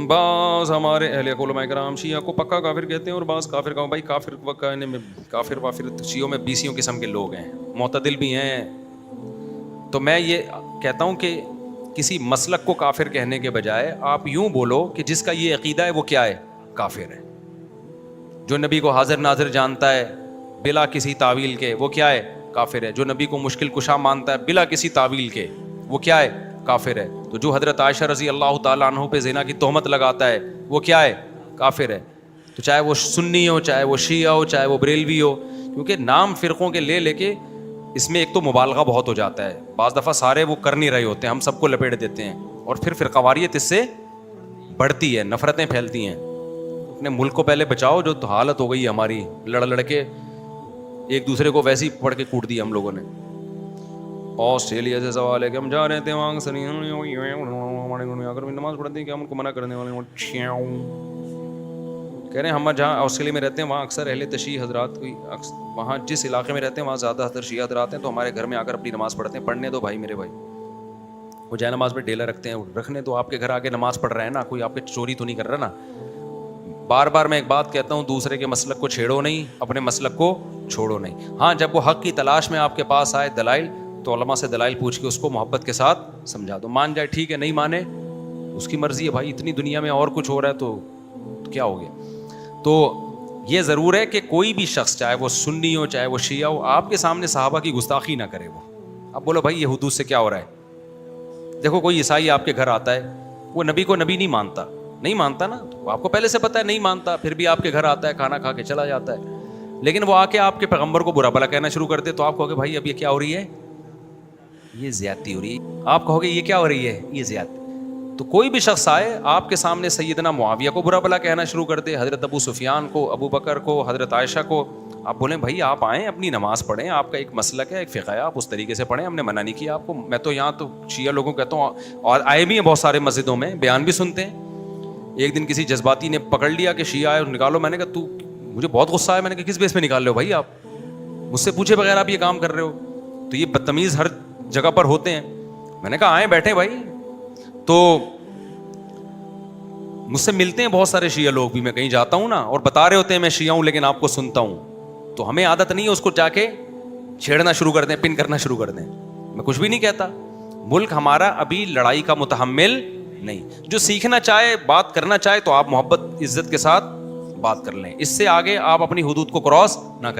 بعض ہمارے اہل علماء کرام شیعہ کو پکا کافر کہتے ہیں اور بعض کافر کا بھائی کافر شیعوں میں 20 قسم کے لوگ ہیں، معتدل بھی ہیں. تو میں یہ کہتا ہوں کہ کسی مسلک کو کافر کہنے کے بجائے آپ یوں بولو کہ جس کا یہ عقیدہ ہے وہ کیا ہے؟ کافر ہے. جو نبی کو حاضر ناظر جانتا ہے بلا کسی تعویل کے وہ کیا ہے؟ کافر ہے. جو نبی کو مشکل کشا مانتا ہے بلا کسی تعویل کے وہ کیا ہے؟ کافر ہے. تو جو حضرت عائشہ رضی اللہ تعالیٰ عنہ پہ زنا کی تہمت لگاتا ہے وہ کیا ہے؟ کافر ہے. تو چاہے وہ سنی ہو، چاہے وہ شیعہ ہو، چاہے وہ بریلوی ہو، کیونکہ نام فرقوں کے لے کے اس میں ایک تو مبالغہ بہت ہو جاتا ہے. بعض دفعہ سارے وہ کر نہیں رہے ہوتے ہیں، ہم سب کو لپیٹ دیتے ہیں اور پھر فرقواریت اس سے بڑھتی ہے، نفرتیں پھیلتی ہیں. اپنے ملک کو پہلے بچاؤ. جو تو حالت ہو گئی ہے ہماری، لڑ کے ایک دوسرے کو ویسے ہی پڑھ کے کوٹ دیا ہم لوگوں نے. آسٹریلیا سے سوال ہے کہ ہم جا رہے تھے وہاں اگر نماز پڑھتے ہیں کہ ہم ان کو منع کرنے والے کہہ رہے ہیں. ہم جہاں آسٹریلیا میں رہتے ہیں وہاں اکثر اہل تشیع حضرات وہاں جس علاقے میں رہتے ہیں وہاں زیادہ تر شیعہ حضرات ہیں، تو ہمارے گھر میں آ کر اپنی نماز پڑھتے ہیں. پڑھنے دو بھائی، میرے بھائی، وہ جائے نماز میں ڈیلا رکھتے ہیں، رکھنے تو آپ کے گھر آگے نماز پڑھ رہے ہیں نا، کوئی آپ کے چوری تو نہیں کر رہا نا. بار بار میں ایک بات کہتا ہوں، دوسرے کے مسلک کو چھیڑو نہیں، اپنے مسلک کو چھوڑو نہیں. ہاں جب وہ حق کی تلاش میں آپ کے پاس آئے دلائل، تو علماء سے دلائل پوچھ کے اس کو محبت کے ساتھ سمجھا دو. مان جائے ٹھیک ہے، نہیں مانے اس کی مرضی ہے بھائی. اتنی دنیا میں اور کچھ ہو رہا ہے تو کیا ہو گیا. تو یہ ضرور ہے کہ کوئی بھی شخص چاہے وہ سنی ہو چاہے وہ شیعہ ہو، آپ کے سامنے صحابہ کی گستاخی نہ کرے. وہ اب بولو بھائی یہ حدود سے کیا ہو رہا ہے. دیکھو کوئی عیسائی آپ کے گھر آتا ہے، وہ نبی کو نبی نہیں مانتا نا، تو آپ کو پہلے سے پتا ہے نہیں مانتا، پھر بھی آپ کے گھر آتا ہے، کھانا کھا کے چلا جاتا ہے. لیکن وہ آ کے آپ کے پیغمبر کو برا بھلا کہنا شروع کرتے تو آپ کہو گے بھائی اب یہ کیا ہو رہی ہے؟ یہ زیادتی ہو رہی ہے. آپ کہو گے یہ کیا ہو رہی ہے؟ یہ زیادتی. تو کوئی بھی شخص آئے آپ کے سامنے سیدنا معاویہ کو برا بھلا کہنا شروع کر دے، حضرت ابو سفیان کو، ابو بکر کو، حضرت عائشہ کو، آپ بولیں بھائی آپ آئیں اپنی نماز پڑھیں، آپ کا ایک مسلک ہے، ایک فقہ ہے، آپ اس طریقے سے پڑھیں، ہم نے منع نہیں کیا آپ کو. میں تو یہاں تو شیعہ لوگوں کو کہتا ہوں، اور آئے بھی ہیں بہت سارے مسجدوں میں، بیان بھی سنتے ہیں. ایک دن کسی جذباتی نے پکڑ لیا کہ شیعہ آئے نکالو. میں نے کہا تو مجھے بہت غصہ آیا. میں نے کہا کس بیس پہ نکال رہے ہو بھائی؟ آپ مجھ سے پوچھے بغیر آپ یہ کام کر رہے ہو. تو یہ بدتمیز ہر جگہ پر ہوتے ہیں. میں نے کہا آئیں بیٹھیں بھائی. تو مجھ سے ملتے ہیں بہت سارے شیعہ لوگ بھی، میں کہیں جاتا ہوں نا اور بتا رہے ہوتے ہیں میں شیعہ ہوں لیکن آپ کو سنتا ہوں. تو ہمیں عادت نہیں ہے اس کو جا کے چھیڑنا شروع کر دیں، پن کرنا شروع کر دیں. میں کچھ بھی نہیں کہتا. ملک ہمارا ابھی لڑائی کا متحمل نہیں. جو سیکھنا چاہے، بات کرنا چاہے تو آپ محبت عزت کے ساتھ بات کر لیں. اس سے آگے آپ اپنی حدود کو کراس نہ کریں.